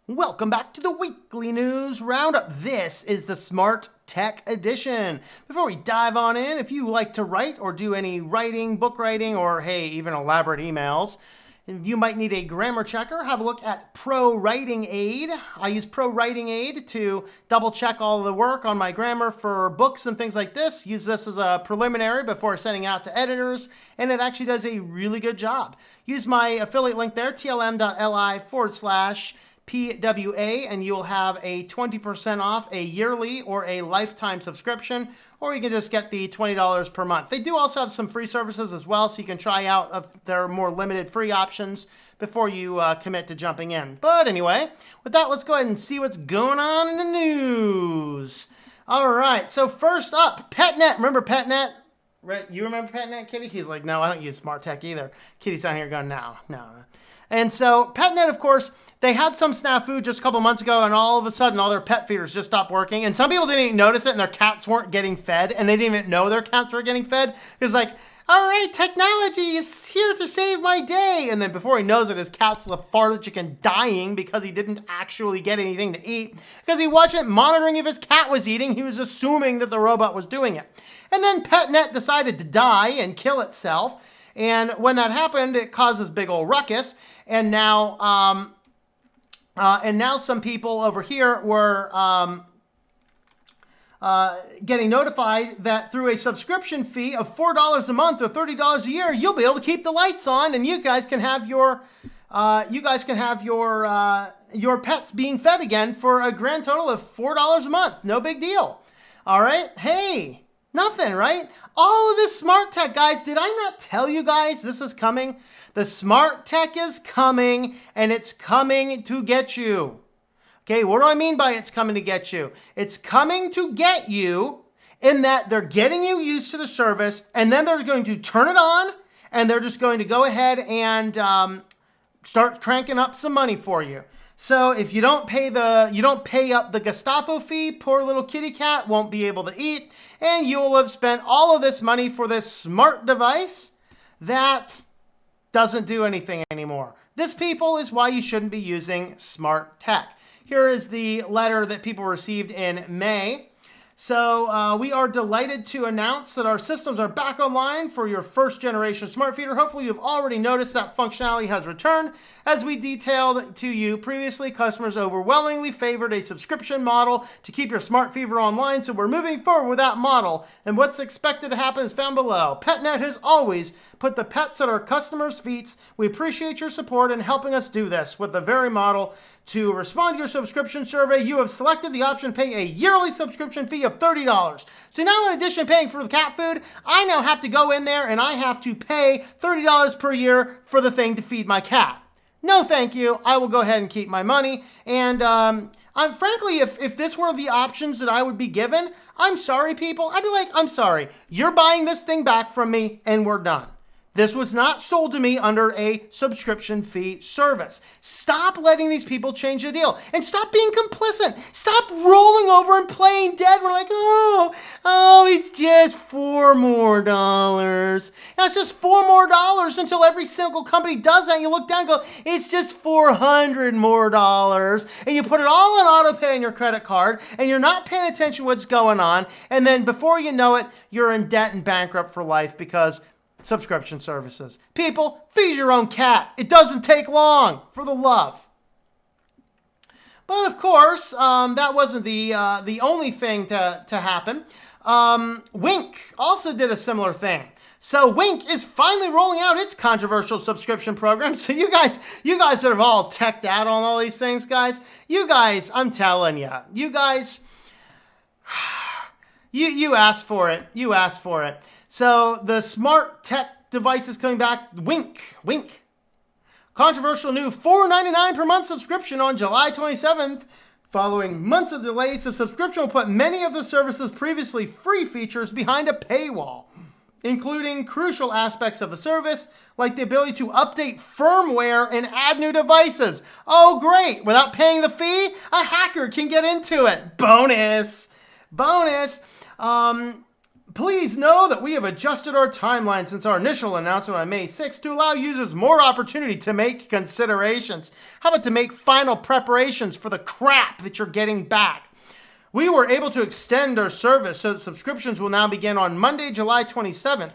Welcome back to the weekly news roundup. This is the Smart Tech Edition. Before we dive on in, if you like to write or do any writing, book writing, or hey, even elaborate emails, you might need a grammar checker. Have a look at ProWritingAid. I use ProWritingAid to double check all of the work on my grammar for books and things like this. Use this as a preliminary before sending out to editors, and it actually does a really good job. Use my affiliate link there, tlm.li/PWA, and you'll have a 20% off a yearly or a lifetime subscription, or you can just get the $20 per month. They do also have some free services as well, so you can try out their more limited free options before you commit to jumping in. But anyway, with that, let's go ahead and see what's going on in the news. All right, so first up, Petnet. Remember Petnet? Right? You remember Petnet, Kitty? He's like, no, I don't use smart tech either. Kitty's down here going, no. And so Petnet, of course, they had some snafu just a couple months ago, and all of a sudden, all their pet feeders just stopped working. And some people didn't even notice it, and their cats weren't getting fed, and they didn't even know their cats were getting fed. It was like, all right, technology is here to save my day. And then before he knows it, his cat's lethargic and dying because he didn't actually get anything to eat. Because he wasn't monitoring if his cat was eating. He was assuming that the robot was doing it. And then Petnet decided to die and kill itself. And when that happened, it caused this big old ruckus. And now some people over here were getting notified that through a subscription fee of $4 a month or $30 a year, you'll be able to keep the lights on, and you guys can have your pets being fed again for a grand total of $4 a month. No big deal. All right. Hey. Nothing, right? All of this smart tech, guys, did I not tell you guys this is coming? The smart tech is coming, and it's coming to get you. Okay, what do I mean by it's coming to get you? It's coming to get you in that they're getting you used to the service, and then they're going to turn it on, and they're just going to go ahead and start cranking up some money for you. So if you don't pay up the Gestapo fee, poor little kitty cat won't be able to eat, and you will have spent all of this money for this smart device that doesn't do anything anymore. This, people, is why you shouldn't be using smart tech. Here is the letter that people received in May. So we are delighted to announce that our systems are back online for your first generation smart feeder. Hopefully you've already noticed that functionality has returned. As we detailed to you previously, customers overwhelmingly favored a subscription model to keep your smart feeder online, so we're moving forward with that model. And what's expected to happen is found below. Petnet has always put the pets at our customers' feet. We appreciate your support in helping us do this with the very model. To respond to your subscription survey, you have selected the option to pay a yearly subscription fee of $30. So now, in addition to paying for the cat food, I now have to go in there and I have to pay $30 per year for the thing to feed my cat. No, thank you. I will go ahead and keep my money. And frankly, if this were the options that I would be given, I'm sorry, people. I'd be like, I'm sorry. You're buying this thing back from me, and we're done. This was not sold to me under a subscription fee service. Stop letting these people change the deal. And stop being complicit. Stop rolling over and playing dead. We're like, oh, it's just $4 more. That's just $4 more until every single company does that. And you look down and go, it's just $400 more. And you put it all on auto pay on your credit card, and you're not paying attention to what's going on. And then before you know it, you're in debt and bankrupt for life because subscription services. People, feed your own cat. It doesn't take long, for the love. But of course, that wasn't the only thing to happen. Wink also did a similar thing. So Wink is finally rolling out its controversial subscription program. So you guys that have all teched out on all these things, guys, you guys, I'm telling you, you guys, you asked for it. You asked for it. So the smart tech device is coming back. Wink. Controversial new $4.99 per month subscription on July 27th. Following months of delays, the subscription will put many of the service's previously free features behind a paywall, including crucial aspects of the service, like the ability to update firmware and add new devices. Oh, great. Without paying the fee, a hacker can get into it. Bonus. Please know that we have adjusted our timeline since our initial announcement on May 6th to allow users more opportunity to make considerations. How about to make final preparations for the crap that you're getting back? We were able to extend our service so that subscriptions will now begin on Monday, July 27th,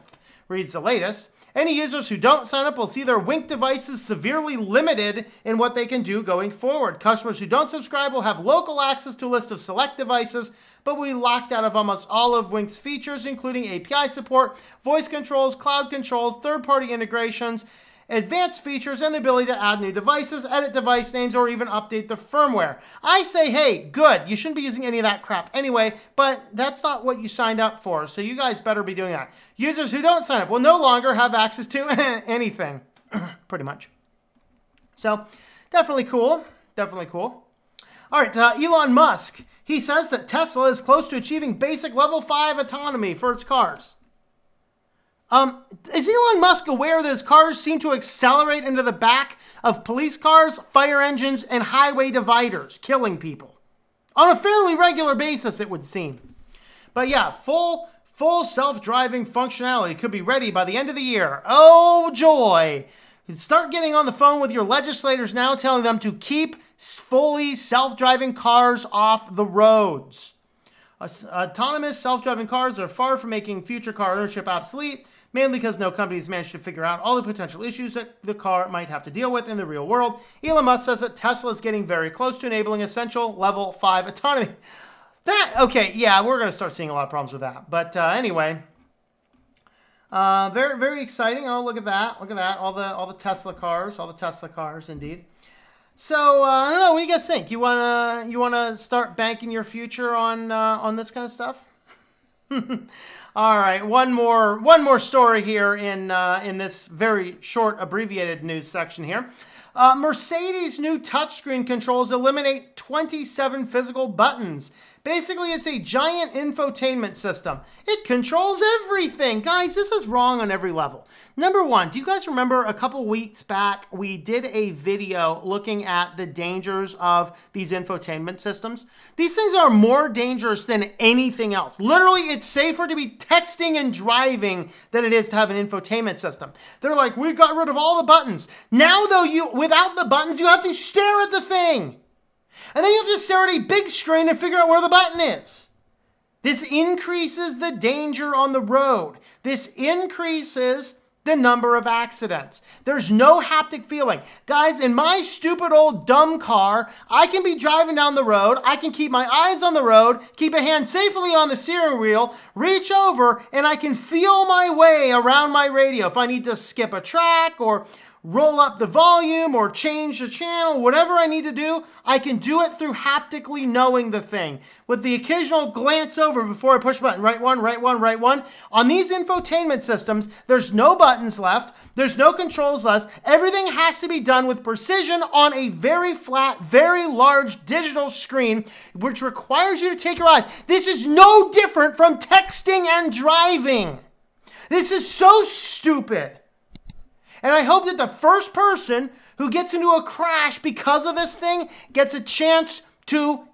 reads the latest. Any users who don't sign up will see their Wink devices severely limited in what they can do going forward. Customers who don't subscribe will have local access to a list of select devices, but will be locked out of almost all of Wink's features, including API support, voice controls, cloud controls, third-party integrations, advanced features, and the ability to add new devices, edit device names, or even update the firmware. I say, hey, good. You shouldn't be using any of that crap anyway, but that's not what you signed up for, so you guys better be doing that. Users who don't sign up will no longer have access to anything, pretty much. So, definitely cool. Definitely cool. All right, Elon Musk. He says that Tesla is close to achieving basic level 5 autonomy for its cars. Is Elon Musk aware that his cars seem to accelerate into the back of police cars, fire engines, and highway dividers, killing people? On a fairly regular basis, it would seem. But yeah, full self-driving functionality could be ready by the end of the year. Oh, joy! Start getting on the phone with your legislators now, telling them to keep fully self-driving cars off the roads. Autonomous self-driving cars are far from making future car ownership obsolete, mainly because no company has managed to figure out all the potential issues that the car might have to deal with in the real world. Elon Musk says that Tesla is getting very close to enabling essential level 5 autonomy. Okay, yeah, we're going to start seeing a lot of problems with that. But anyway, very, very exciting. Oh, look at that. Look at that. All the Tesla cars, indeed. So, I don't know. What do you guys think? You wanna start banking your future on this kind of stuff? All right, one more story here in this very short abbreviated news section here. Mercedes' new touchscreen controls eliminate 27 physical buttons. Basically, it's a giant infotainment system. It controls everything. Guys, this is wrong on every level. Number one, do you guys remember a couple weeks back, we did a video looking at the dangers of these infotainment systems? These things are more dangerous than anything else. Literally, it's safer to be texting and driving than it is to have an infotainment system. They're like, we got rid of all the buttons. Now, though, without the buttons, you have to stare at the thing. And then you have to stare at a big screen and figure out where the button is. This increases the danger on the road. This increases the number of accidents. There's no haptic feeling. Guys, in my stupid old dumb car, I can be driving down the road. I can keep my eyes on the road, keep a hand safely on the steering wheel, reach over, and I can feel my way around my radio. If I need to skip a track or roll up the volume or change the channel, whatever I need to do, I can do it through haptically knowing the thing. With the occasional glance over before I push button, right one, right one, right one. On these infotainment systems, there's no buttons left. There's no controls left. Everything has to be done with precision on a very flat, very large digital screen, which requires you to take your eyes. This is no different from texting and driving. This is so stupid. And I hope that the first person who gets into a crash because of this thing gets a chance to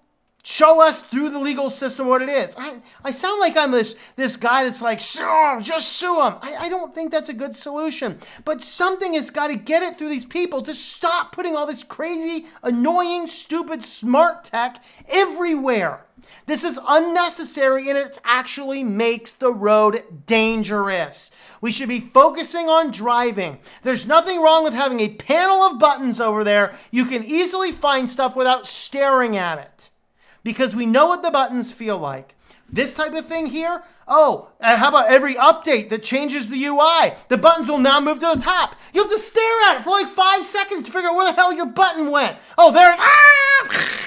show us through the legal system what it is. I sound like I'm this guy that's like, sue him, just sue him. I don't think that's a good solution. But something has got to get it through these people to stop putting all this crazy, annoying, stupid, smart tech everywhere. This is unnecessary and it actually makes the road dangerous. We should be focusing on driving. There's nothing wrong with having a panel of buttons over there. You can easily find stuff without staring at it because we know what the buttons feel like. This type of thing here, how about every update that changes the UI? The buttons will now move to the top. You have to stare at it for like 5 seconds to figure out where the hell your button went. Oh, there it is.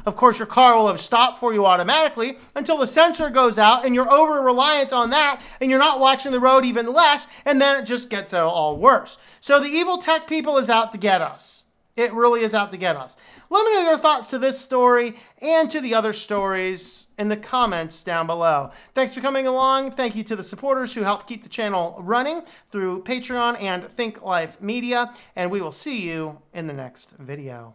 Of course, your car will have stopped for you automatically until the sensor goes out and you're over-reliant on that and you're not watching the road even less, and then it just gets all worse. So the evil tech people is out to get us. It really is out to get us. Let me know your thoughts to this story and to the other stories in the comments down below. Thanks for coming along. Thank you to the supporters who help keep the channel running through Patreon and Think Life Media, and we will see you in the next video.